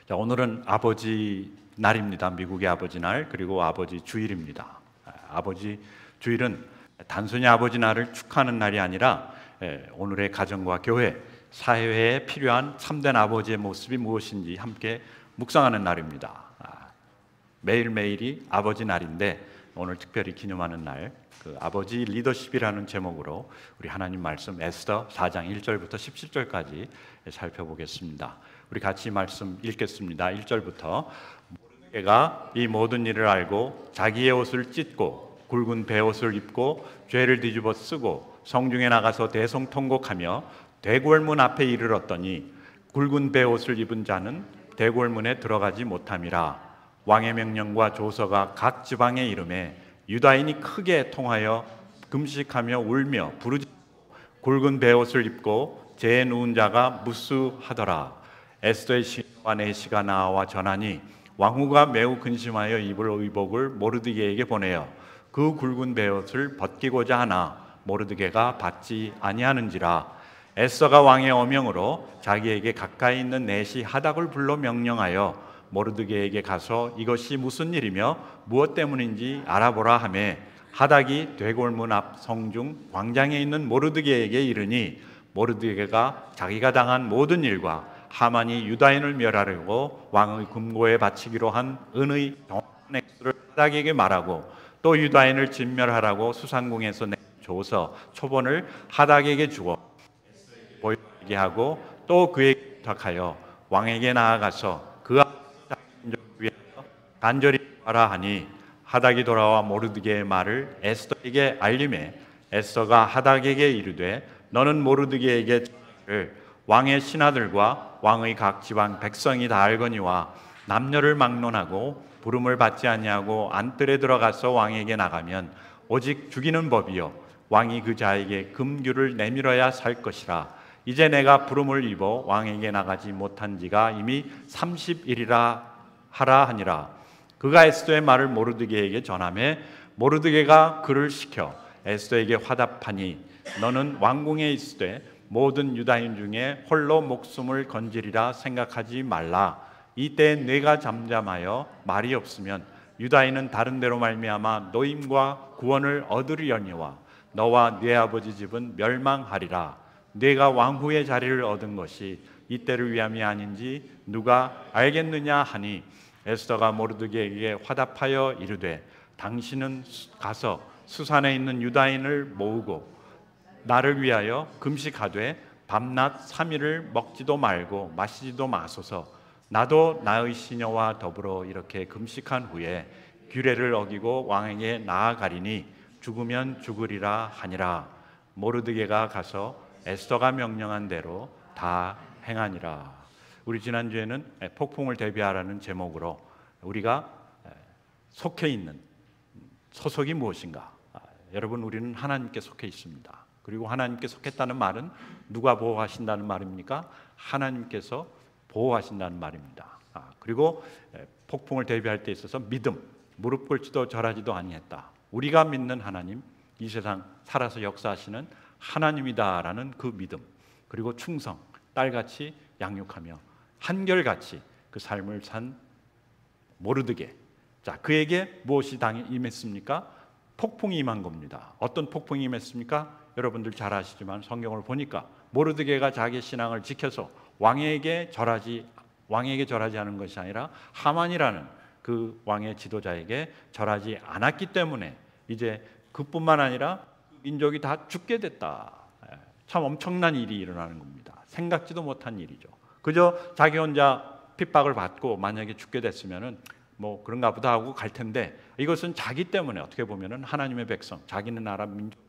자, 오늘은 아버지 날입니다. 미국의 아버지 날, 그리고 아버지 주일입니다. 아버지 주일은 단순히 아버지 날을 축하하는 날이 아니라 오늘의 가정과 교회, 사회에 필요한 참된 아버지의 모습이 무엇인지 함께 묵상하는 날입니다. 매일매일이 아버지 날인데 오늘 특별히 기념하는 날, 그 아버지 리더십이라는 제목으로 우리 하나님 말씀 에스더 4장 1절부터 17절까지 살펴보겠습니다. 우리 같이 말씀 읽겠습니다. 1절부터 모르드게가 이 모든 일을 알고 자기의 옷을 찢고 굵은 베옷을 입고 죄를 뒤집어 쓰고 성중에 나가서 대성통곡하며 대궐문 앞에 이르렀더니 굵은 베옷을 입은 자는 대궐문에 들어가지 못함이라. 왕의 명령과 조서가 각 지방에 이름에 유다인이 크게 통하여 금식하며 울며 부르짖고 굵은 베옷을 입고 재에 누운 자가 무수하더라. 에스더의 시와 내시가 나와 전하니 왕후가 매우 근심하여 입을 의복을 모르드게에게 보내어 그 굵은 베옷을 벗기고자 하나 모르드게가 받지 아니하는지라. 에스더가 왕의 어명으로 자기에게 가까이 있는 내시 하닥을 불러 명령하여 모르드게에게 가서 이것이 무슨 일이며 무엇 때문인지 알아보라 하매 하닥이 대궐문 앞 성중 광장에 있는 모르드게에게 이르니 모르드게가 자기가 당한 모든 일과 하만이 유다인을 멸하려고 왕의 금고에 바치기로 한 은의 정한 액수를 하닥에게 말하고 또 유다인을 진멸하라고 수상궁에서 낸 조서 초본을 하닥에게 주어 보이게 하고 또 그에게 부탁하여 왕에게 나아가서 그 위에서 간절히 하라 하니 하닥이 돌아와 모르드게의 말을 에스더에게 알림해 에스더가 하닥에게 이르되 너는 모르드게에게 전하기를 왕의 신하들과 왕의 각 지방 백성이 다 알거니와 남녀를 막론하고 부름을 받지 아니하고 안뜰에 들어가서 왕에게 나가면 오직 죽이는 법이요 왕이 그 자에게 금규를 내밀어야 살 것이라. 이제 내가 부름을 입어 왕에게 나가지 못한 지가 이미 30일이라 하라 하니라. 그가 에스더의 말을 모르드게에게 전하매 모르드게가 그를 시켜 에스더에게 화답하니 너는 왕궁에 있으되 모든 유다인 중에 홀로 목숨을 건지리라 생각하지 말라. 이때 뇌가 잠잠하여 말이 없으면 유다인은 다른 데로 말미암아 노임과 구원을 얻으려니와 너와 네 아버지 집은 멸망하리라. 네가 왕후의 자리를 얻은 것이 이때를 위함이 아닌지 누가 알겠느냐 하니 에스더가 모르드게에게 화답하여 이르되 당신은 가서 수산에 있는 유다인을 모으고 나를 위하여 금식하되 밤낮 3일을 먹지도 말고 마시지도 마소서. 나도 나의 시녀와 더불어 이렇게 금식한 후에 규례를 어기고 왕에게 나아가리니 죽으면 죽으리라 하니라. 모르드게가 가서 에스더가 명령한 대로 다 행하니라. 우리 지난주에는 폭풍을 대비하라는 제목으로 우리가 속해 있는 소속이 무엇인가? 여러분, 우리는 하나님께 속해 있습니다. 그리고 하나님께 속했다는 말은 누가 보호하신다는 말입니까? 하나님께서 보호하신다는 말입니다. 그리고 폭풍을 대비할 때 있어서 믿음, 무릎 꿇지도 절하지도 아니했다. 우리가 믿는 하나님, 이 세상 살아서 역사하시는 하나님이다라는 그 믿음, 그리고 충성, 딸같이 양육하며 한결같이 그 삶을 산 모르드게. 자, 그에게 무엇이 임했습니까? 폭풍이 임한 겁니다. 어떤 폭풍이 임했습니까? 여러분들 잘 아시지만 성경을 보니까 모르드게가 자기 신앙을 지켜서 왕에게 절하지 않은 것이 아니라 하만이라는 그 왕의 지도자에게 절하지 않았기 때문에 이제 그뿐만 아니라 민족이 다 죽게 됐다. 참 엄청난 일이 일어나는 겁니다. 생각지도 못한 일이죠. 그저 자기 혼자 핍박을 받고 만약에 죽게 됐으면은 뭐 그런가 보다 하고 갈 텐데 이것은 자기 때문에 어떻게 보면은 하나님의 백성, 자기네 나라 민족이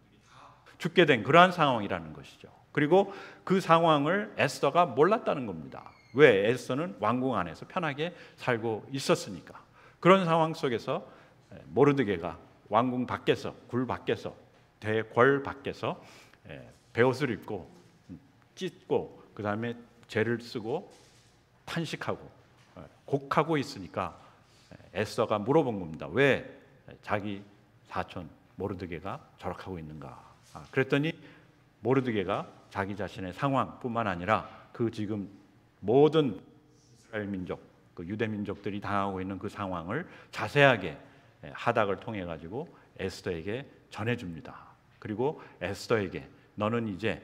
죽게 된 그러한 상황이라는 것이죠. 그리고 그 상황을 에스더가 몰랐다는 겁니다. 왜? 에스더는 왕궁 안에서 편하게 살고 있었으니까. 그런 상황 속에서 모르드게가 왕궁 밖에서, 굴 밖에서, 대궐 밖에서 베옷을 입고 찢고 그 다음에 죄를 쓰고 탄식하고 곡하고 있으니까 에스더가 물어본 겁니다. 왜 자기 사촌 모르드게가 저렇게 하고 있는가? 그랬더니 모르드게가 자기 자신의 상황뿐만 아니라 그 지금 모든 이스라엘 민족 그 유대 민족들이 당하고 있는 그 상황을 자세하게 하닥을 통해 가지고 에스더에게 전해줍니다. 그리고 에스더에게 너는 이제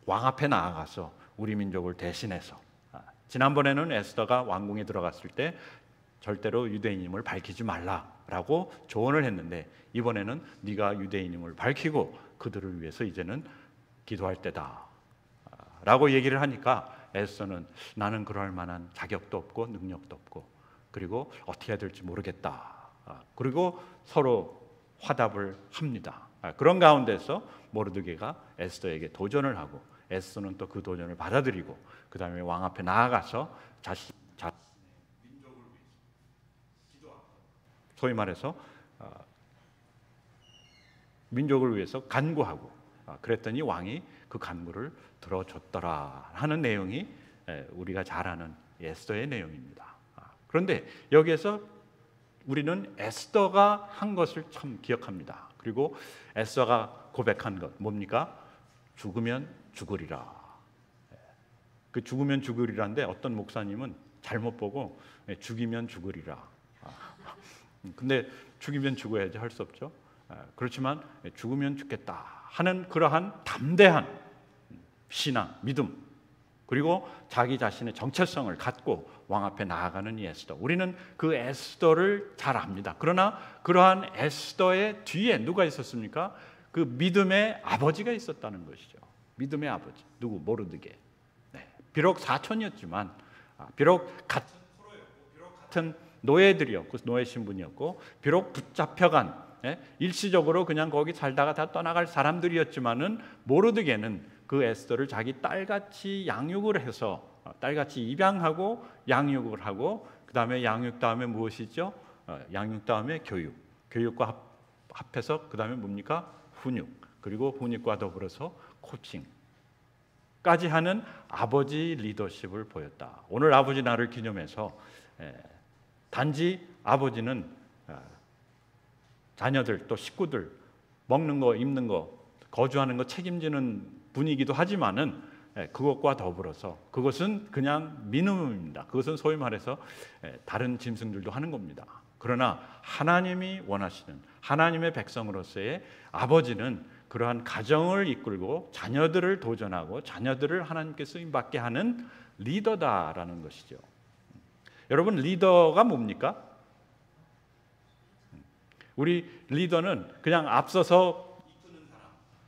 왕 앞에 나아가서 우리 민족을 대신해서, 지난번에는 에스더가 왕궁에 들어갔을 때 절대로 유대인임을 밝히지 말라라고 조언을 했는데, 이번에는 네가 유대인임을 밝히고 그들을 위해서 이제는 기도할 때다 라고 얘기를 하니까 에스더는 나는 그럴 만한 자격도 없고 능력도 없고 그리고 어떻게 해야 될지 모르겠다. 그리고 서로 화답을 합니다. 그런 가운데서 모르드게가 에스더에게 도전을 하고 에스더는 또 그 도전을 받아들이고 그 다음에 왕 앞에 나아가서 자신의 민족을 위해서 기도하고, 소위 말해서 민족을 위해서 간구하고, 그랬더니 왕이 그 간구를 들어줬더라 하는 내용이 우리가 잘 아는 에스더의 내용입니다. 그런데 여기에서 우리는 에스더가 한 것을 참 기억합니다. 그리고 에스더가 고백한 것 뭡니까? 죽으면 죽으리라. 그 죽으면 죽으리라인데 어떤 목사님은 잘못 보고 죽이면 죽으리라. 근데 죽이면 죽어야지, 할 수 없죠. 그렇지만 죽으면 죽겠다 하는 그러한 담대한 신앙, 믿음, 그리고 자기 자신의 정체성을 갖고 왕 앞에 나아가는 이 에스더, 우리는 그 에스더를 잘 압니다. 그러나 그러한 에스더의 뒤에 누가 있었습니까? 그 믿음의 아버지가 있었다는 것이죠. 믿음의 아버지, 누구? 모르드게. 비록 사촌이었지만, 비록 같은 서로였고, 비록 같은 노예들이었고, 노예 신분이었고, 비록 붙잡혀간, 일시적으로 그냥 거기 살다가 다 떠나갈 사람들이었지만은 모르드게는 그 에스더를 자기 딸같이 양육을 해서, 딸같이 입양하고 양육을 하고, 그 다음에 양육 다음에 무엇이죠? 양육 다음에 교육, 교육과 합해서 그 다음에 뭡니까? 훈육, 그리고 훈육과 더불어서 코칭까지 하는 아버지 리더십을 보였다. 오늘 아버지 날을 기념해서 단지 아버지는 자녀들 또 식구들 먹는 거, 입는 거, 거주하는 거 책임지는 분이기도 하지만은 그것과 더불어서 그것은 그냥 미니멈입니다. 그것은 소위 말해서 다른 짐승들도 하는 겁니다. 그러나 하나님이 원하시는 하나님의 백성으로서의 아버지는 그러한 가정을 이끌고 자녀들을 도전하고 자녀들을 하나님께 쓰임받게 하는 리더다라는 것이죠. 여러분, 리더가 뭡니까? 우리 리더는 그냥 앞서서 이끄는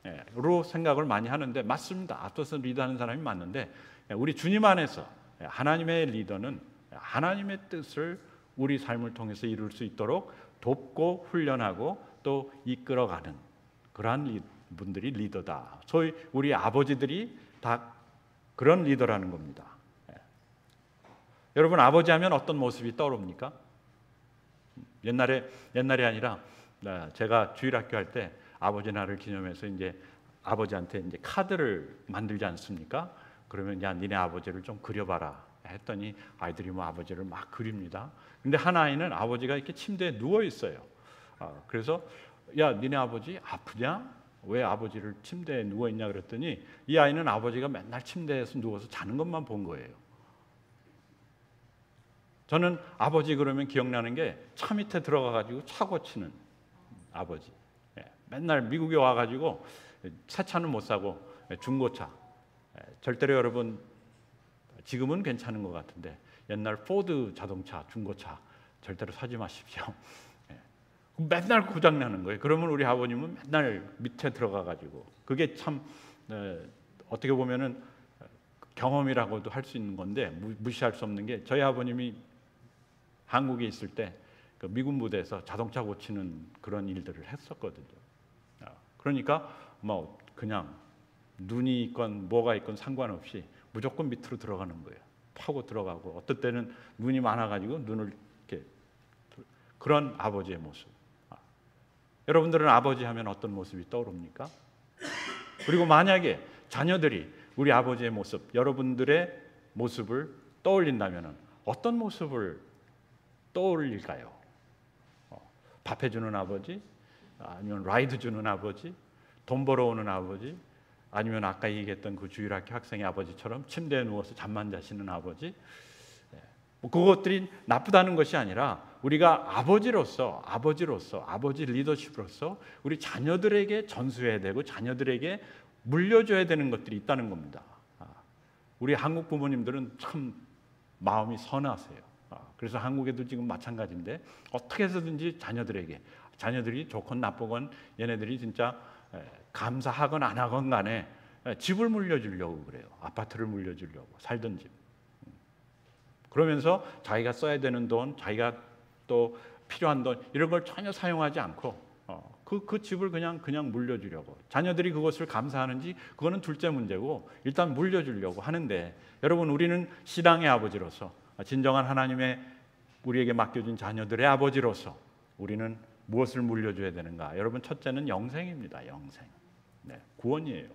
사람으로 생각을 많이 하는데 맞습니다. 앞서서 리더하는 사람이 맞는데, 우리 주님 안에서 하나님의 리더는 하나님의 뜻을 우리 삶을 통해서 이룰 수 있도록 돕고 훈련하고 또 이끌어가는 그러한 분들이 리더다. 소위 우리 아버지들이 다 그런 리더라는 겁니다. 여러분, 아버지 하면 어떤 모습이 떠오릅니까? 옛날이 아니라 제가 주일학교 할 때 아버지 날을 기념해서 이제 아버지한테 이제 카드를 만들지 않습니까? 그러면 야, 니네 아버지를 좀 그려봐라 했더니 아이들이 뭐 아버지를 막 그립니다. 근데 한 아이는 아버지가 이렇게 침대에 누워 있어요. 그래서 야, 니네 아버지 아프냐? 왜 아버지를 침대에 누워 있냐 그랬더니 이 아이는 아버지가 맨날 침대에서 누워서 자는 것만 본 거예요. 저는 아버지 그러면 기억나는 게 차 밑에 들어가가지고 차 고치는 아버지. 맨날 미국에 와가지고 새 차는 못 사고 중고차. 절대로 여러분 지금은 괜찮은 것 같은데 옛날 포드 자동차 중고차 절대로 사지 마십시오. 맨날 고장 나는 거예요. 그러면 우리 아버님은 맨날 밑에 들어가가지고 그게 참 어떻게 보면은 경험이라고도 할 수 있는 건데 무시할 수 없는 게 저희 아버님이 한국에 있을 때 그 미군 부대에서 자동차 고치는 그런 일들을 했었거든요. 그러니까 뭐 그냥 눈이 있건 뭐가 있건 상관없이 무조건 밑으로 들어가는 거예요. 파고 들어가고 어떨 때는 눈이 많아가지고 눈을 이렇게 그런 아버지의 모습. 여러분들은 아버지 하면 어떤 모습이 떠오릅니까? 그리고 만약에 자녀들이 우리 아버지의 모습, 여러분들의 모습을 떠올린다면 어떤 모습을 떠올릴까요? 밥 해주는 아버지, 아니면 라이드 주는 아버지, 돈 벌어오는 아버지, 아니면 아까 얘기했던 그 주일학교 학생의 아버지처럼 침대에 누워서 잠만 자시는 아버지, 뭐 그것들이 나쁘다는 것이 아니라 우리가 아버지 리더십으로서 우리 자녀들에게 전수해야 되고 자녀들에게 물려줘야 되는 것들이 있다는 겁니다. 우리 한국 부모님들은 참 마음이 선하세요. 그래서 한국에도 지금 마찬가지인데 어떻게 해서든지 자녀들이 좋건 나쁘건 얘네들이 진짜 감사하건 안 하건 간에 집을 물려주려고 그래요. 아파트를 물려주려고, 살던 집. 그러면서 자기가 써야 되는 돈, 자기가 또 필요한 돈 이런 걸 전혀 사용하지 않고 그 집을 그냥 물려주려고. 자녀들이 그것을 감사하는지 그거는 둘째 문제고 일단 물려주려고 하는데, 여러분, 우리는 신앙의 아버지로서, 진정한 하나님의 우리에게 맡겨준 자녀들의 아버지로서 우리는 무엇을 물려줘야 되는가? 여러분, 첫째는 영생입니다. 영생. 구원이에요.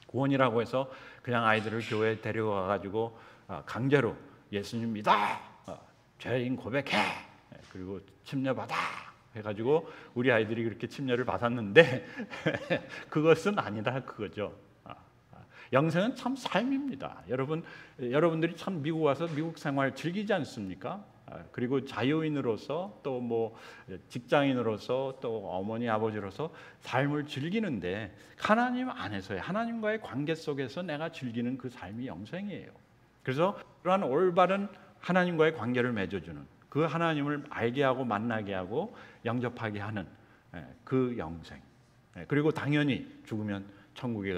구원이라고 해서 그냥 아이들을 교회에 데려가 가지고 강제로 예수님 믿어, 죄인 고백해, 그리고 침례받아 해가지고 우리 아이들이 그렇게 침례를 받았는데 그것은 아니다 그거죠. 영생은 참 삶입니다. 여러분들이 참 미국 와서 미국 생활 즐기지 않습니까? 그리고 자유인으로서 또 뭐 직장인으로서 또 어머니 아버지로서 삶을 즐기는데, 하나님 안에서의 하나님과의 관계 속에서 내가 즐기는 그 삶이 영생이에요. 그래서 그러한 올바른 하나님과의 관계를 맺어주는, 그 하나님을 알게 하고 만나게 하고 영접하게 하는 그 영생. 그리고 당연히 죽으면 천국에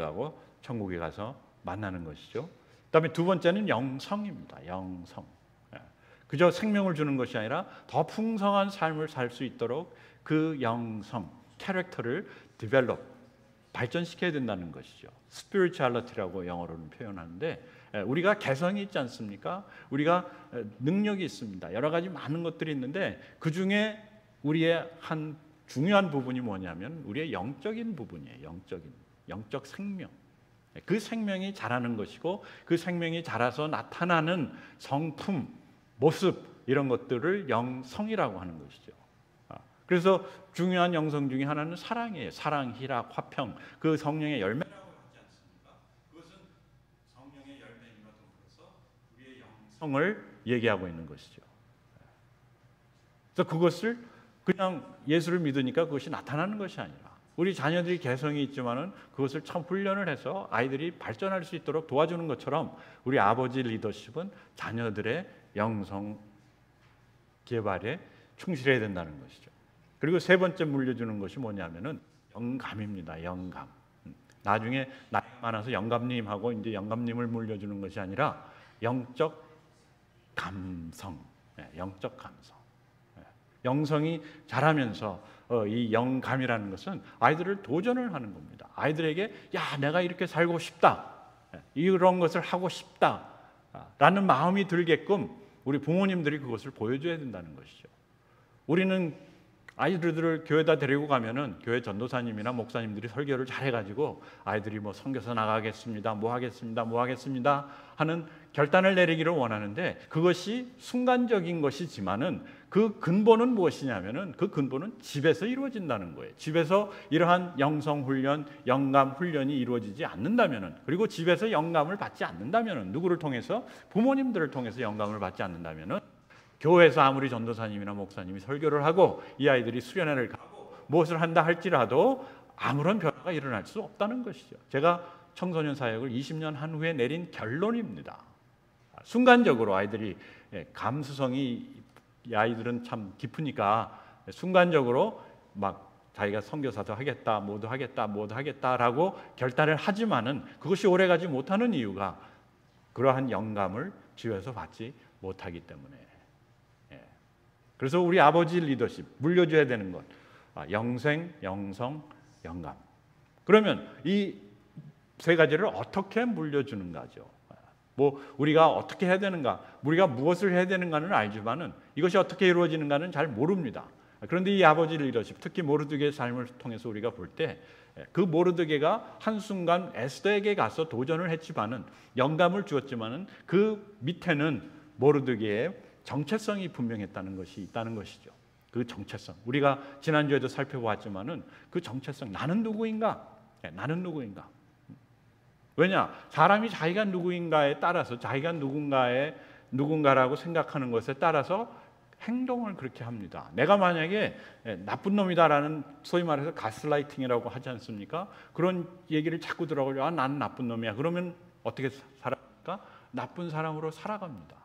가서 만나는 것이죠. 그다음에 두 번째는 영성입니다. 영성. 그저 생명을 주는 것이 아니라 더 풍성한 삶을 살 수 있도록 그 영성, 캐릭터를 발전시켜야 된다는 것이죠. spirituality라고 영어로는 표현하는데, 우리가 개성이 있지 않습니까? 우리가 능력이 있습니다. 여러 가지 많은 것들이 있는데 그 중에 우리의 한 중요한 부분이 뭐냐면 우리의 영적인 부분이에요. 영적 생명. 그 생명이 자라는 것이고, 그 생명이 자라서 나타나는 성품, 모습, 이런 것들을 영성이라고 하는 것이죠. 그래서 중요한 영성 중에 하나는 사랑이에요. 사랑, 희락, 화평, 그 성령의 열매라고 하지 않습니까? 그것은 성령의 열매임과 더불어서 우리의 영성을 얘기하고 있는 것이죠. 그래서 그것을 그냥 예수를 믿으니까 그것이 나타나는 것이 아니라, 우리 자녀들이 개성이 있지만은 그것을 참 훈련을 해서 아이들이 발전할 수 있도록 도와주는 것처럼 우리 아버지 리더십은 자녀들의 영성 개발에 충실해야 된다는 것이죠. 그리고 세 번째 물려주는 것이 뭐냐면은 영감입니다. 영감. 나중에 나이가 많아서 영감님하고 이제 영감님을 물려주는 것이 아니라 영적 감성. 영적 감성. 영성이 자라면서 이 영감이라는 것은 아이들을 도전을 하는 겁니다. 아이들에게 야, 내가 이렇게 살고 싶다, 이런 것을 하고 싶다 라는 마음이 들게끔 우리 부모님들이 그것을 보여줘야 된다는 것이죠. 우리는 아이들을 교회에다 데리고 가면은 교회 전도사님이나 목사님들이 설교를 잘해가지고 아이들이 뭐 선교사 나가겠습니다, 뭐 하겠습니다 하는 결단을 내리기를 원하는데, 그것이 순간적인 것이지만은 그 근본은 무엇이냐면은 그 근본은 집에서 이루어진다는 거예요. 집에서 이러한 영성 훈련, 영감 훈련이 이루어지지 않는다면은, 그리고 집에서 영감을 받지 않는다면은, 누구를 통해서? 부모님들을 통해서 영감을 받지 않는다면은, 교회에서 아무리 전도사님이나 목사님이 설교를 하고 이 아이들이 수련회를 가고 무엇을 한다 할지라도 아무런 변화가 일어날 수 없다는 것이죠. 제가 청소년 사역을 20년 한 후에 내린 결론입니다. 순간적으로 아이들이 감수성이, 이 아이들은 참 깊으니까 순간적으로 막 자기가 선교사도 하겠다, 뭐도 하겠다라고 결단을 하지만은 그것이 오래가지 못하는 이유가 그러한 영감을 집에서 받지 못하기 때문에. 그래서 우리 아버지 리더십, 물려줘야 되는 것, 영생, 영성, 영감. 그러면 이 세 가지를 어떻게 물려주는가죠. 뭐 우리가 어떻게 해야 되는가, 우리가 무엇을 해야 되는가는 알지만은 이것이 어떻게 이루어지는가는 잘 모릅니다. 그런데 이 아버지 리더십, 특히 모르드게의 삶을 통해서 우리가 볼 때 그 모르드게가 한순간 에스더에게 가서 도전을 했지만은, 영감을 주었지만은 그 밑에는 모르드게의 정체성이 분명했다는 것이 있다는 것이죠. 그 정체성, 우리가 지난주에도 살펴보았지만은 그 정체성, 나는 누구인가? 나는 누구인가? 왜냐? 사람이 자기가 누구인가에 따라서, 자기가 누군가라고 생각하는 것에 따라서 행동을 그렇게 합니다. 내가 만약에 나쁜 놈이다라는, 소위 말해서 가스라이팅이라고 하지 않습니까? 그런 얘기를 자꾸 들어가요. 나는 나쁜 놈이야. 그러면 어떻게 살아갑니까? 나쁜 사람으로 살아갑니다.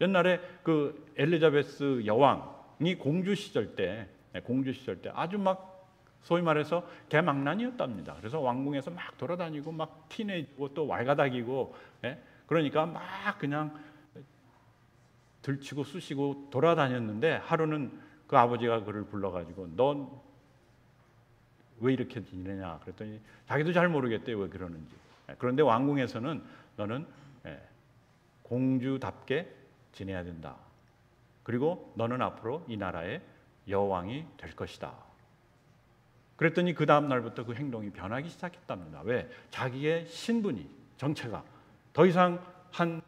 옛날에 그 엘리자베스 여왕이 공주 시절 때 아주 막 소위 말해서 개망난이었답니다. 그래서 왕궁에서 막 돌아다니고 막 티내고 또 왈가닥이고, 그러니까 막 그냥 들치고 쑤시고 돌아다녔는데, 하루는 그 아버지가 그를 불러가지고 넌 왜 이렇게 지내냐 그랬더니 자기도 잘 모르겠대요, 왜 그러는지. 그런데 왕궁에서는 너는 공주답게 지내야 된다. 그리고 너는 앞으로 이 나라의 여왕이 될 것이다. 그랬더니 그 다음 날부터 그 행동이 변하기 시작했답니다. 왜? 자기의 신분이, 정체가 더 이상 한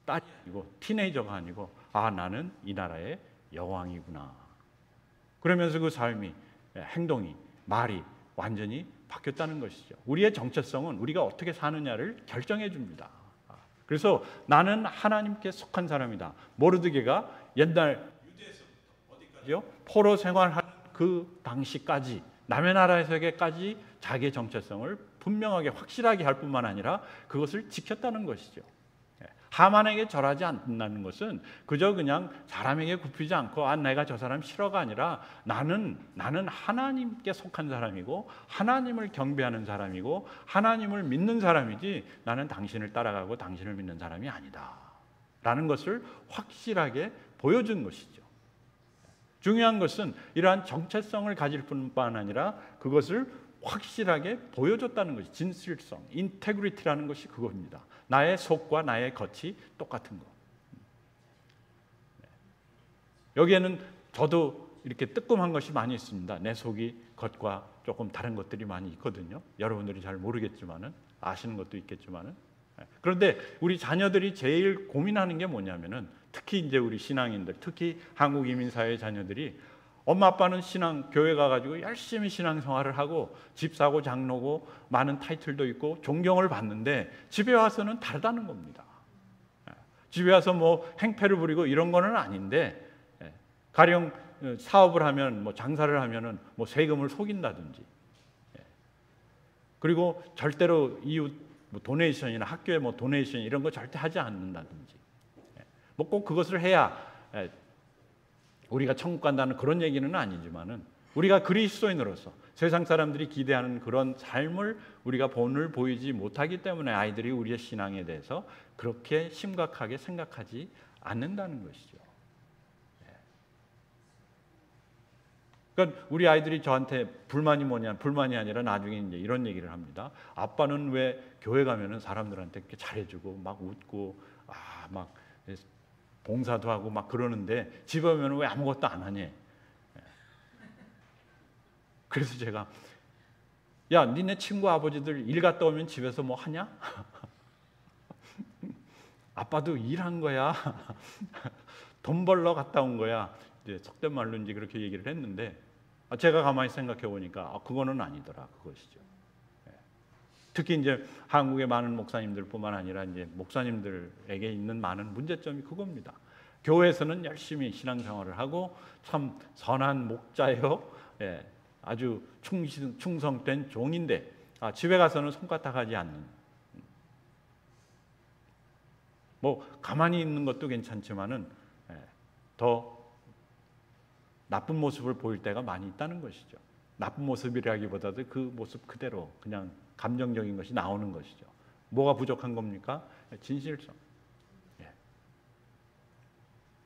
딸이 아니고 티네이저가 아니고, 나는 이 나라의 여왕이구나. 그러면서 그 삶이, 행동이, 말이 완전히 바뀌었다는 것이죠. 우리의 정체성은 우리가 어떻게 사느냐를 결정해 줍니다. 그래서 나는 하나님께 속한 사람이다. 모르드게가 옛날 유대에서부터 어디까지요? 포로 생활한 그 당시까지, 남의 나라에서까지 자기의 정체성을 분명하게 확실하게 할 뿐만 아니라 그것을 지켰다는 것이죠. 하만에게 절하지 않는다는 것은 그저 그냥 사람에게 굽히지 않고 내가 저 사람 싫어가 아니라 나는 하나님께 속한 사람이고 하나님을 경배하는 사람이고 하나님을 믿는 사람이지, 나는 당신을 따라가고 당신을 믿는 사람이 아니다 라는 것을 확실하게 보여준 것이죠. 중요한 것은 이러한 정체성을 가질 뿐만 아니라 그것을 확실하게 보여줬다는 것이, 진실성, 인테그리티라는 것이 그겁니다. 나의 속과 나의 겉이 똑같은 것. 여기에는 저도 이렇게 뜨끔한 것이 많이 있습니다. 내 속이 겉과 조금 다른 것들이 많이 있거든요. 여러분들이 잘 모르겠지만은, 아시는 것도 있겠지만은. 그런데 우리 자녀들이 제일 고민하는 게 뭐냐면은, 특히 이제 우리 신앙인들, 특히 한국 이민사회 자녀들이 엄마 아빠는 교회 가가지고 열심히 신앙생활을 하고 집사고 장로고 많은 타이틀도 있고 존경을 받는데 집에 와서는 다르다는 겁니다. 집에 와서 뭐 행패를 부리고 이런 거는 아닌데, 가령 사업을 하면, 뭐 장사를 하면은 뭐 세금을 속인다든지, 그리고 절대로 이웃 뭐 도네이션이나 학교에 뭐 도네이션 이런 거 절대 하지 않는다든지, 뭐 꼭 그것을 해야 우리가 천국 간다는 그런 얘기는 아니지만은, 우리가 그리스도인으로서 세상 사람들이 기대하는 그런 삶을 우리가 본을 보이지 못하기 때문에 아이들이 우리의 신앙에 대해서 그렇게 심각하게 생각하지 않는다는 것이죠. 그러니까 우리 아이들이 저한테 불만이 뭐냐, 불만이 아니라 나중에 이제 이런 얘기를 합니다. 아빠는 왜 교회 가면은 사람들한테 이렇게 잘해주고 막 웃고 막 봉사도 하고 막 그러는데 집에 오면 왜 아무것도 안 하니? 그래서 제가, 야, 니네 친구 아버지들 일 갔다 오면 집에서 뭐 하냐? 아빠도 일한 거야. 돈 벌러 갔다 온 거야. 이제 속된 말로 이제 그렇게 얘기를 했는데, 제가 가만히 생각해 보니까 그거는 아니더라, 그것이죠. 특히 이제 한국의 많은 목사님들뿐만 아니라 이제 목사님들에게 있는 많은 문제점이 그겁니다. 교회에서는 열심히 신앙생활을 하고 참 선한 목자요, 아주 충성된 종인데 집에 가서는 손가락하지 않는, 뭐 가만히 있는 것도 괜찮지만은 더 나쁜 모습을 보일 때가 많이 있다는 것이죠. 나쁜 모습이라기보다도 그 모습 그대로 그냥 감정적인 것이 나오는 것이죠. 뭐가 부족한 겁니까? 진실성.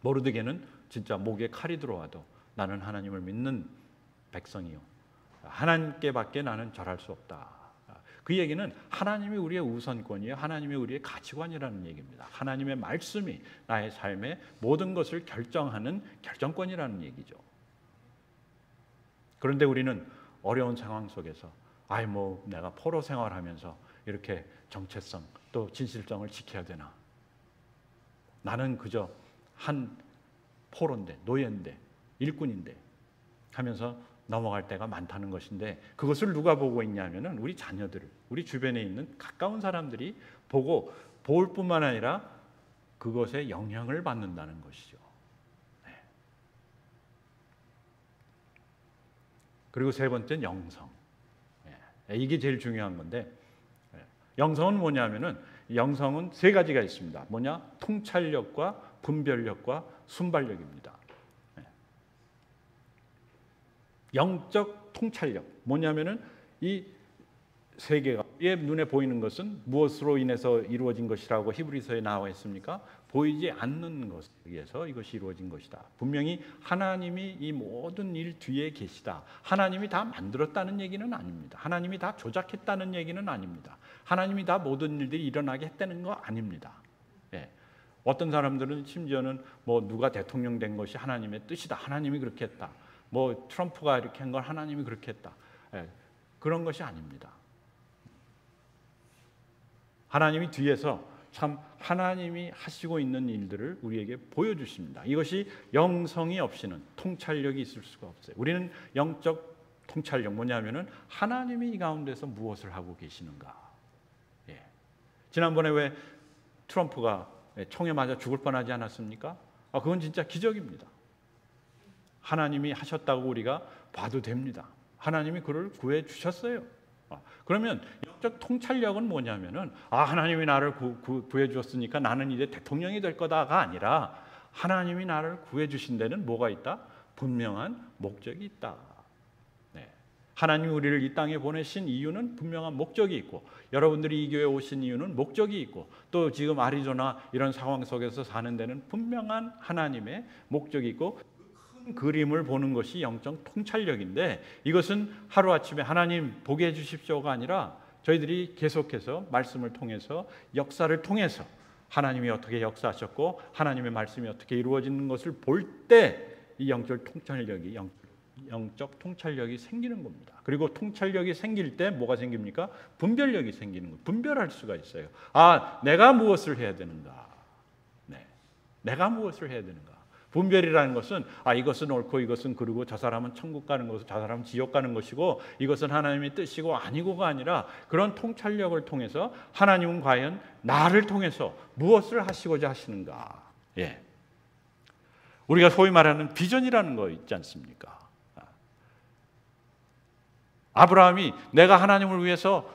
모르드게는 진짜 목에 칼이 들어와도 나는 하나님을 믿는 백성이요, 하나님께밖에 나는 절할 수 없다. 그 얘기는 하나님이 우리의 우선권이에요. 하나님이 우리의 가치관이라는 얘기입니다. 하나님의 말씀이 나의 삶의 모든 것을 결정하는 결정권이라는 얘기죠. 그런데 우리는 어려운 상황 속에서 뭐 내가 포로 생활하면서 이렇게 정체성 또 진실성을 지켜야 되나? 나는 그저 한 포로인데, 노예인데, 일꾼인데 하면서 넘어갈 때가 많다는 것인데, 그것을 누가 보고 있냐면은 우리 자녀들, 우리 주변에 있는 가까운 사람들이 보고 볼 뿐만 아니라 그것에 영향을 받는다는 것이죠. 네. 그리고 세 번째는 영성. 네. 이게 제일 중요한 건데, 영성은 뭐냐면은, 영성은 세 가지가 있습니다. 뭐냐? 통찰력과 분별력과 순발력입니다. 영적 통찰력, 뭐냐면은 이 세계가 우리의 눈에 보이는 것은 무엇으로 인해서 이루어진 것이라고 히브리서에 나와 있습니까? 보이지 않는 것에 의해서 이것이 이루어진 것이다. 분명히 하나님이 이 모든 일 뒤에 계시다. 하나님이 다 만들었다는 얘기는 아닙니다. 하나님이 다 조작했다는 얘기는 아닙니다. 하나님이 다 모든 일들이 일어나게 했다는 거 아닙니다. 예. 어떤 사람들은 심지어는 뭐 누가 대통령 된 것이 하나님의 뜻이다. 하나님이 그렇게 했다. 뭐 트럼프가 이렇게 한 걸 하나님이 그렇게 했다. 예, 그런 것이 아닙니다. 하나님이 뒤에서 참 하나님이 하시고 있는 일들을 우리에게 보여주십니다. 이것이 영성이 없이는 통찰력이 있을 수가 없어요. 우리는 영적 통찰력, 뭐냐면은 하나님이 이 가운데서 무엇을 하고 계시는가. 예. 지난번에 왜 트럼프가 총에 맞아 죽을 뻔하지 않았습니까? 그건 진짜 기적입니다. 하나님이 하셨다고 우리가 봐도 됩니다. 하나님이 그를 구해 주셨어요. 그러면 영적 통찰력은 뭐냐면은 하나님이 나를 구해 주었으니까 나는 이제 대통령이 될 거다가 아니라, 하나님이 나를 구해 주신 데는 뭐가 있다? 분명한 목적이 있다. 네. 하나님이 우리를 이 땅에 보내신 이유는 분명한 목적이 있고, 여러분들이 이 교회에 오신 이유는 목적이 있고, 또 지금 아리조나 이런 상황 속에서 사는 데는 분명한 하나님의 목적이 있고, 그림을 보는 것이 영적 통찰력인데, 이것은 하루아침에 하나님 보게 해주십시오가 아니라 저희들이 계속해서 말씀을 통해서, 역사를 통해서 하나님이 어떻게 역사하셨고 하나님의 말씀이 어떻게 이루어지는 것을 볼 때 이 영적 통찰력이 생기는 겁니다. 그리고 통찰력이 생길 때 뭐가 생깁니까? 분별력이 생기는 거예요. 분별할 수가 있어요. 내가 무엇을 해야 되는가? 네. 내가 무엇을 해야 되는가? 분별이라는 것은 이것은 옳고 이것은 그르고, 저 사람은 천국 가는 것이고 저 사람은 지옥 가는 것이고, 이것은 하나님의 뜻이고 아니고가 아니라, 그런 통찰력을 통해서 하나님은 과연 나를 통해서 무엇을 하시고자 하시는가. 예. 우리가 소위 말하는 비전이라는 거 있지 않습니까? 아브라함이 내가 하나님을 위해서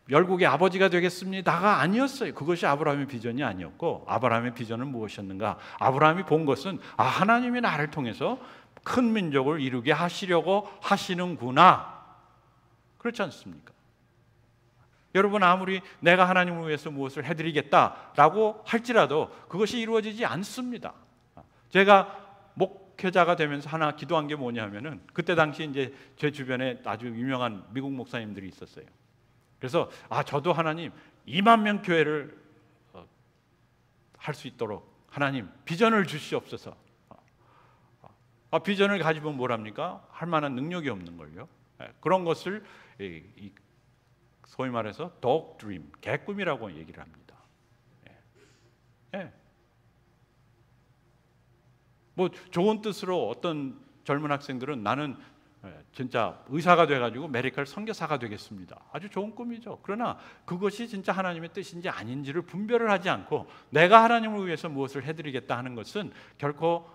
열국의 아버지가 되겠습니다가 아니었어요. 그것이 아브라함의 비전이 아니었고, 아브라함의 비전은 무엇이었는가? 아브라함이 본 것은 하나님이 나를 통해서 큰 민족을 이루게 하시려고 하시는구나. 그렇지 않습니까? 여러분, 아무리 내가 하나님을 위해서 무엇을 해드리겠다라고 할지라도 그것이 이루어지지 않습니다. 제가 목회자가 되면서 하나 기도한 게 뭐냐면은, 그때 당시 이제 제 주변에 아주 유명한 미국 목사님들이 있었어요. 그래서 저도 하나님 2만 명 교회를 할 수 있도록 하나님 비전을 주시옵소서. 비전을 가지면 뭐랍니까? 할 만한 능력이 없는 걸요. 그런 것을 소위 말해서 dog dream, 개꿈이라고 얘기를 합니다. 뭐 좋은 뜻으로 어떤 젊은 학생들은 나는 진짜 의사가 돼가지고 메디컬 선교사가 되겠습니다. 아주 좋은 꿈이죠. 그러나 그것이 진짜 하나님의 뜻인지 아닌지를 분별을 하지 않고 내가 하나님을 위해서 무엇을 해드리겠다 하는 것은 결코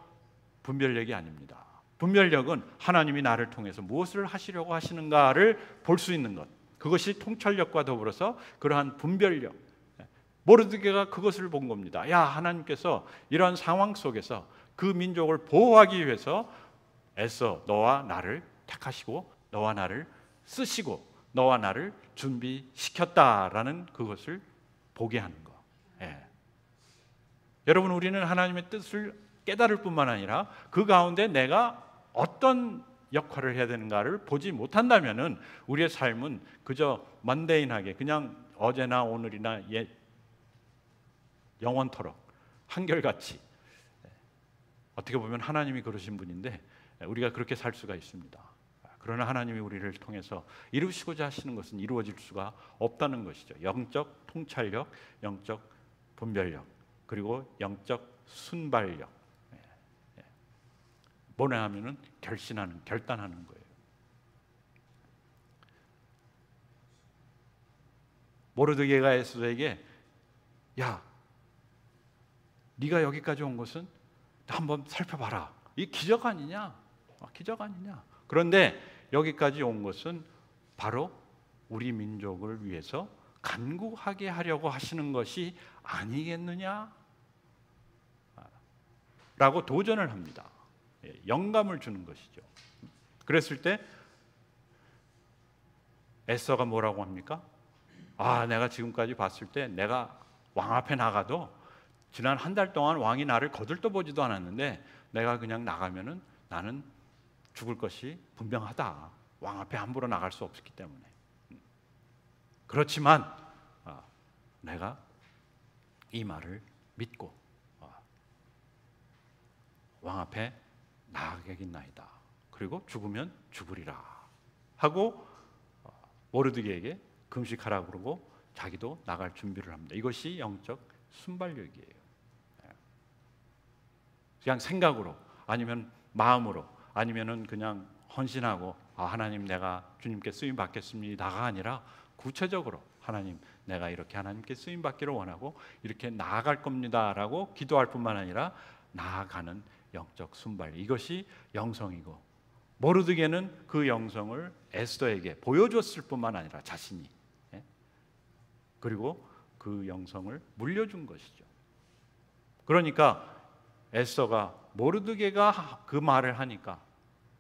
분별력이 아닙니다. 분별력은 하나님이 나를 통해서 무엇을 하시려고 하시는가를 볼 수 있는 것, 그것이 통찰력과 더불어서 그러한 분별력. 모르드게가 그것을 본 겁니다. 하나님께서 이러한 상황 속에서 그 민족을 보호하기 위해서 애써 너와 나를 택하시고 너와 나를 쓰시고 너와 나를 준비시켰다라는 그것을 보게 하는 것. 여러분, 우리는 하나님의 뜻을 깨달을 뿐만 아니라 그 가운데 내가 어떤 역할을 해야 되는가를 보지 못한다면은 우리의 삶은 그저 먼데인하게 그냥 어제나 오늘이나 영원토록 한결같이, 어떻게 보면 하나님이 그러신 분인데 우리가 그렇게 살 수가 있습니다. 그러나 하나님이 우리를 통해서 이루시고자 하시는 것은 이루어질 수가 없다는 것이죠. 영적 통찰력, 영적 분별력, 그리고 영적 순발력. 뭐냐 하면은 결단하는 거예요. 모르드게가 에스더에게 야, 네가 여기까지 온 것은 한번 살펴봐라. 이 기적 아니냐? 기적 아니냐? 그런데 여기까지 온 것은 바로 우리 민족을 위해서 간구하게 하려고 하시는 것이 아니겠느냐? 라고 도전을 합니다. 영감을 주는 것이죠. 그랬을 때 에스더가 뭐라고 합니까? 내가 지금까지 봤을 때 내가 왕 앞에 나가도 지난 한 달 동안 왕이 나를 거들떠보지도 않았는데 내가 그냥 나가면은 나는 죽을 것이 분명하다. 왕 앞에 함부로 나갈 수 없기 때문에. 그렇지만 내가 이 말을 믿고 왕 앞에 나아가겠나이다. 그리고 죽으면 죽으리라 하고 모르드게에게 금식하라고 그러고 자기도 나갈 준비를 합니다. 이것이 영적 순발력이에요. 그냥 생각으로 아니면 마음으로 아니면은 그냥 헌신하고 하나님 내가 주님께 쓰임 받겠습니다가 아니라 구체적으로 하나님 내가 이렇게 하나님께 쓰임 받기를 원하고 이렇게 나아갈 겁니다라고 기도할 뿐만 아니라 나아가는 영적 순발, 이것이 영성이고 모르드게는 그 영성을 에스더에게 보여줬을 뿐만 아니라 자신이 그리고 그 영성을 물려준 것이죠. 그러니까 에스더가 모르드게가 그 말을 하니까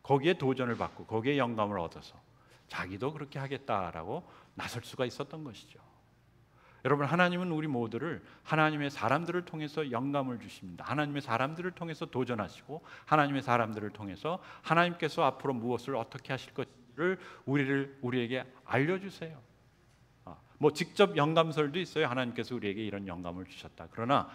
거기에 도전을 받고 거기에 영감을 얻어서 자기도 그렇게 하겠다라고 나설 수가 있었던 것이죠. 여러분, 하나님은 우리 모두를 하나님의 사람들을 통해서 영감을 주십니다. 하나님의 사람들을 통해서 도전하시고 하나님의 사람들을 통해서 하나님께서 앞으로 무엇을 어떻게 하실 것을 우리에게 알려주세요. 뭐 직접 영감설도 있어요. 하나님께서 우리에게 이런 영감을 주셨다. 그러나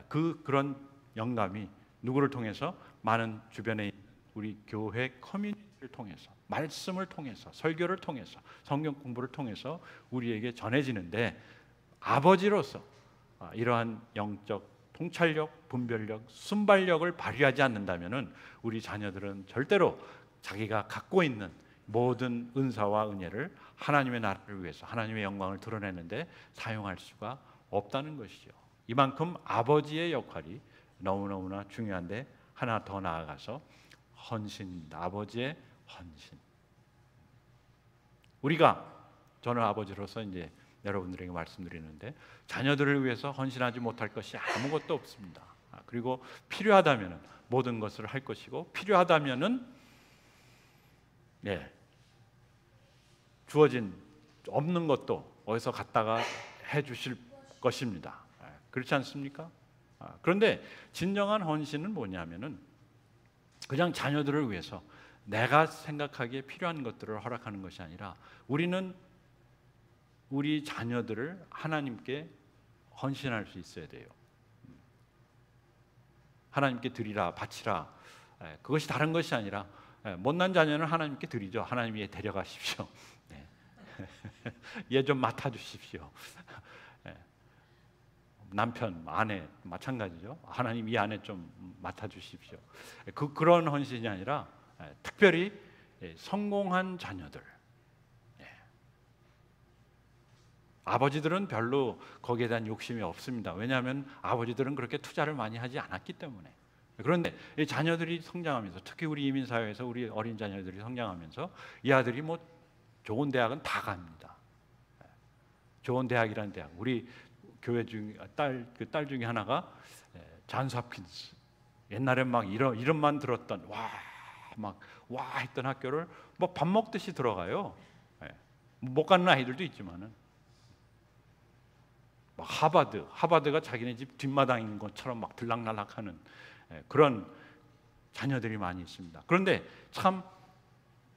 그런 영감이 누구를 통해서? 많은 주변에 있는 우리 교회 커뮤니티를 통해서, 말씀을 통해서, 설교를 통해서, 성경 공부를 통해서 우리에게 전해지는데 아버지로서 이러한 영적 통찰력, 분별력, 순발력을 발휘하지 않는다면은 우리 자녀들은 절대로 자기가 갖고 있는 모든 은사와 은혜를 하나님의 나라를 위해서 하나님의 영광을 드러내는데 사용할 수가 없다는 것이죠. 이만큼 아버지의 역할이 너무너무나 중요한데 하나 더 나아가서 헌신입니다. 아버지의 헌신. 저는 아버지로서 이제 여러분들에게 말씀드리는데 자녀들을 위해서 헌신하지 못할 것이 아무것도 없습니다. 그리고 필요하다면 모든 것을 할 것이고 필요하다면은 주어진 없는 것도 어디서 갖다가 해주실 것입니다. 그렇지 않습니까? 그런데 진정한 헌신은 뭐냐면은 그냥 자녀들을 위해서 내가 생각하기에 필요한 것들을 허락하는 것이 아니라 우리는 우리 자녀들을 하나님께 헌신할 수 있어야 돼요. 하나님께 드리라, 바치라. 그것이 다른 것이 아니라 못난 자녀는 하나님께 드리죠. 하나님이 데려가십시오. 얘 좀 맡아주십시오. 남편, 아내 마찬가지죠. 하나님 이 아내 좀 맡아주십시오. 그런 헌신이 아니라 특별히 성공한 자녀들. 아버지들은 별로 거기에 대한 욕심이 없습니다. 왜냐하면 아버지들은 그렇게 투자를 많이 하지 않았기 때문에. 그런데 이 자녀들이 성장하면서 특히 우리 이민사회에서 우리 어린 자녀들이 성장하면서 이 아들이 뭐 좋은 대학은 다 갑니다. 좋은 대학이라는 대학. 우리 교회 중 딸 중에 하나가 잔스 홉킨스. 옛날에 막 이름만 들었던 와 했던 학교를 뭐 밥 먹듯이 들어가요. 못 가는 아이들도 있지만은 막 하버드가 자기네 집 뒷마당인 것처럼 막 들락날락하는 그런 자녀들이 많이 있습니다. 그런데 참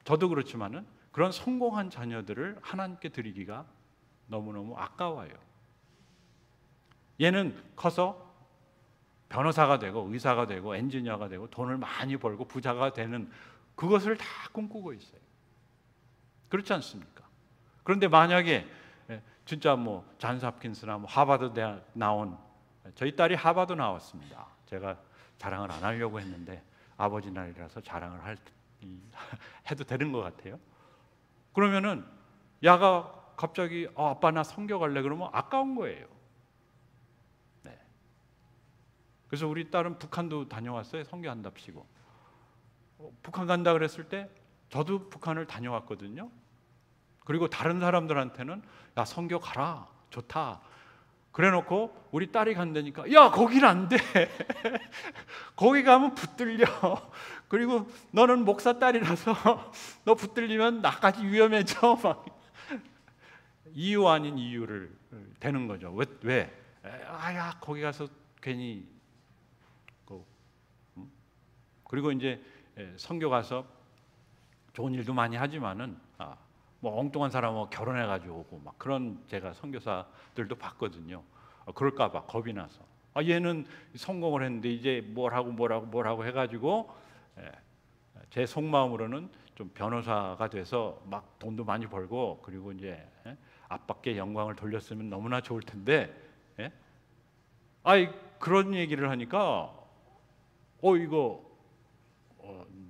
저도 그렇지만은 그런 성공한 자녀들을 하나님께 드리기가 너무너무 아까워요. 얘는 커서 변호사가 되고 의사가 되고 엔지니어가 되고 돈을 많이 벌고 부자가 되는 그것을 다 꿈꾸고 있어요. 그렇지 않습니까? 그런데 만약에 진짜 뭐 잔스 홉킨스나 뭐 하버드 대학 나온, 저희 딸이 하버드 나왔습니다. 제가 자랑을 안 하려고 했는데 아버지 날이라서 자랑을 해도 되는 것 같아요. 그러면은 야가 갑자기 아빠 나 선교 갈래 그러면 아까운 거예요. 네. 그래서 우리 딸은 북한도 다녀왔어요. 선교한답시고. 북한 간다 그랬을 때 저도 북한을 다녀왔거든요. 그리고 다른 사람들한테는 야 선교 가라 좋다 그래놓고 우리 딸이 간다니까 야 거긴 안 돼. 거기 가면 붙들려. 그리고 너는 목사 딸이라서 너 붙들리면 나까지 위험해져. 막 이유 아닌 이유를 대는 거죠. 왜? 아야 거기 가서 괜히 그리고 이제 선교 가서 좋은 일도 많이 하지만은 뭐 엉뚱한 사람하고 결혼해가지고 오고 막 그런 제가 선교사들도 봤거든요. 그럴까봐 겁이 나서 얘는 성공을 했는데 이제 뭘 하고 해가지고 제 속마음으로는 좀 변호사가 돼서 막 돈도 많이 벌고 그리고 이제 아빠께 영광을 돌렸으면 너무나 좋을 텐데 그런 얘기를 하니까 이거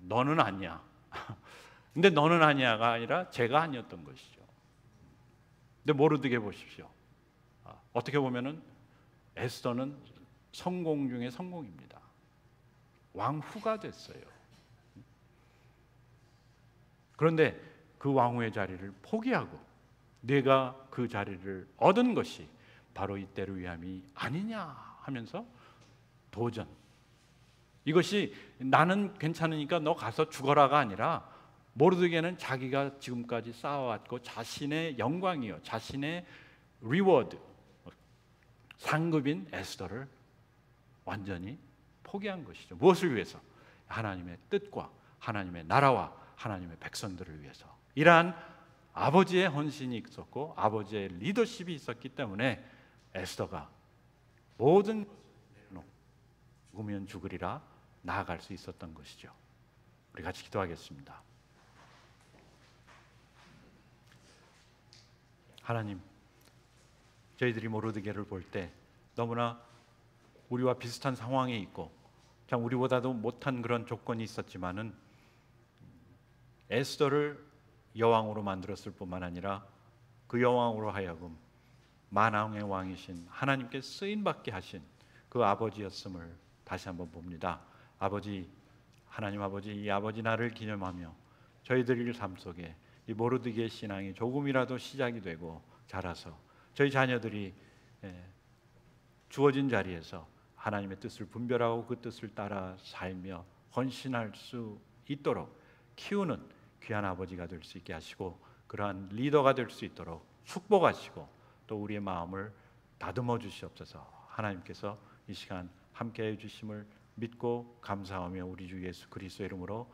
너는 아니야. 근데 너는 아니야가 아니라 제가 아니었던 것이죠. 근데 모르드게 보십시오. 어떻게 보면은 에스더는 성공 중에 성공입니다. 왕후가 됐어요. 그런데 그 왕후의 자리를 포기하고 내가 그 자리를 얻은 것이 바로 이때를 위함이 아니냐 하면서 도전. 이것이 나는 괜찮으니까 너 가서 죽어라가 아니라 모르드게는 자기가 지금까지 쌓아왔고 자신의 영광이요 자신의 리워드 상급인 에스더를 완전히 포기한 것이죠. 무엇을 위해서? 하나님의 뜻과 하나님의 나라와 하나님의 백성들을 위해서. 이러한 아버지의 헌신이 있었고 아버지의 리더십이 있었기 때문에 에스더가 모든 것을 내려놓고 죽으면 죽으리라 나아갈 수 있었던 것이죠. 우리 같이 기도하겠습니다. 하나님, 저희들이 모르드게를 볼 때 너무나 우리와 비슷한 상황에 있고 참 우리보다도 못한 그런 조건이 있었지만은 에스더를 여왕으로 만들었을 뿐만 아니라 그 여왕으로 하여금 만왕의 왕이신 하나님께 쓰임받게 하신 그 아버지였음을 다시 한번 봅니다. 아버지, 하나님 아버지, 이 아버지 날을 기념하며 저희들 삶 속에 이 모르드게의 신앙이 조금이라도 시작이 되고 자라서 저희 자녀들이 주어진 자리에서 하나님의 뜻을 분별하고 그 뜻을 따라 살며 헌신할 수 있도록 키우는 귀한 아버지가 될 수 있게 하시고 그러한 리더가 될 수 있도록 축복하시고 또 우리의 마음을 다듬어 주시옵소서. 하나님께서 이 시간 함께해 주심을 믿고 감사하며 우리 주 예수 그리스도의 이름으로